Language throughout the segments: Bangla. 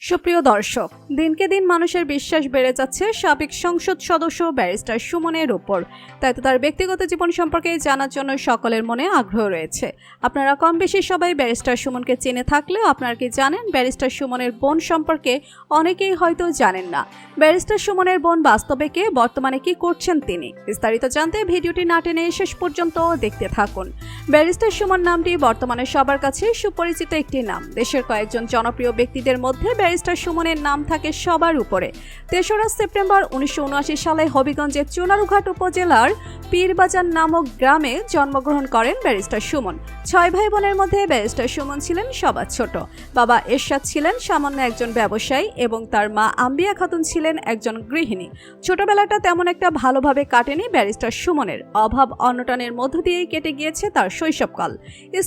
সুপ্রিয় দর্শক, দিনকে দিন মানুষের বিশ্বাস বেড়ে যাচ্ছে সাবেক সংসদ সদস্য ব্যারিস্টার সুমনের উপর। তাই তো তার ব্যক্তিগত জীবন সম্পর্কে জানার জন্য সকলের মনে আগ্রহ রয়েছে। আপনারা কম বেশি সবাই ব্যারিস্টার সুমনকে চিনে থাকলেও আপনারা কি জানেন ব্যারিস্টার সুমনের বোন সম্পর্কে অনেকেই হয়তো জানেন না। ব্যারিস্টার সুমনের বোন বাস্তবে কে, বর্তমানে কি করছেন তিনি, বিস্তারিত জানতে ভিডিওটি না টেনে শেষ পর্যন্ত দেখতে থাকুন। ব্যারিস্টার সুমন নামটি বর্তমানে সবার কাছে সুপরিচিত একটি নাম। দেশের কয়েকজন জনপ্রিয় ব্যক্তিদের মধ্যে ব্যারিস্টার সুমনের নাম থাকে সবার উপরে। ৩রা সেপ্টেম্বর ১৯৭৯ সালে হবিগঞ্জের চুনারুঘাট উপজেলার পীরবাজার নামক গ্রামে জন্মগ্রহণ করেন ব্যারিস্টার সুমন। ৬ ভাই বোনের মধ্যে ব্যারিস্টার সুমন ছিলেন সবার ছোট। বাবা এরশাদ ছিলেন সামান্য একজন ব্যবসায়ী এবং তার মা আম্বিয়া খাতুন ছিলেন একজন গৃহিণী। ছোটবেলাটা তেমন একটা ভালোভাবে কাটেনি ব্যারিস্টার সুমনের। অভাব অনটনের মধ্য দিয়েই কেটে গিয়েছে তার শৈশবকাল।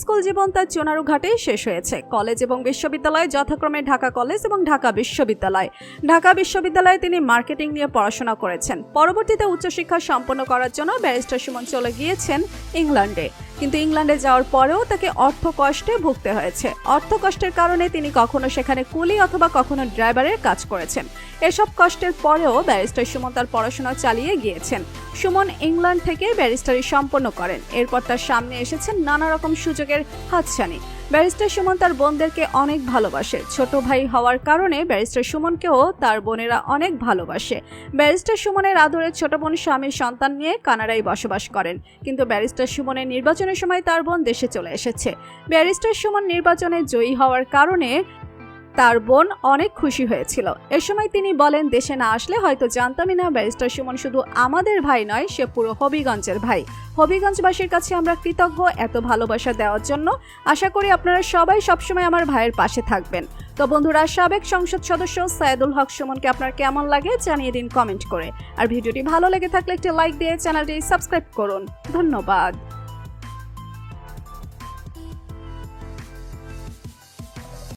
স্কুল জীবন তার চুনারুঘাটেই শেষ হয়েছে। কলেজ এবং বিশ্ববিদ্যালয় যথাক্রমে ঢাকা কলেজ এবং ঢাকা বিশ্ববিদ্যালয়। ঢাকা বিশ্ববিদ্যালয়ে তিনি মার্কেটিং নিয়ে পড়াশোনা করেছেন। পরবর্তীতে উচ্চশিক্ষা সম্পন্ন করার জন্য ব্যারিস্টার সুমন চলে গিয়েছেন ইংল্যান্ডে। কিন্তু ইংল্যান্ডে যাওয়ার পরেও তাকে অর্থ কষ্টে ভুগতে হয়েছে। অর্থ কষ্টের কারণে তিনি কখনো সেখানে কুলি অথবা কখনো ড্রাইভারের কাজ করেছেন। এসব কষ্টের পরেও ব্যারিস্টার সুমন তার পড়াশোনা চালিয়ে গিয়েছেন। সুমন ইংল্যান্ড থেকে ব্যারিস্টারি সম্পন্ন করেন। এরপর তার সামনে এসেছেন নানা রকম সুযোগের হাতছানি। ব্যারিস্টার সুমন তার বোনদেরকে অনেক ভালোবাসে। ছোট ভাই হওয়ার কারণে ব্যারিস্টার সুমনকেও তার বোনেরা অনেক ভালোবাসে। ব্যারিস্টার সুমনের আদরের ছোট বোন স্বামীর সন্তান নিয়ে কানাডায় বসবাস করেন। কিন্তু ব্যারিস্টার সুমনের নির্বাচনের সময় তার বোন দেশে চলে এসেছে। ব্যারিস্টার সুমন নির্বাচনে জয়ী হওয়ার কারণে তার বোন অনেক খুশি হয়েছিল। এ সময় তিনি বলেন, দেশে না আসলে হয়তো জানতামই না ব্যারিস্টার সুমন শুধু আমাদের ভাই নয়, সে পুরো হবিগঞ্জের ভাই। হবিগঞ্জবাসীর কাছে আমরা কৃতজ্ঞ এত ভালোবাসা দেওয়ার জন্য। আশা করি আপনারা সবাই সবসময় আমার ভাইয়ের পাশে থাকবেন। তো বন্ধুরা, সাবেক সংসদ সদস্য সাইদুল হক সুমনকে আপনার কেমন লাগে জানিয়ে দিন কমেন্ট করে। আর ভিডিওটি ভালো লেগে থাকলে একটি লাইক দিয়ে চ্যানেলটি সাবস্ক্রাইব করুন। ধন্যবাদ।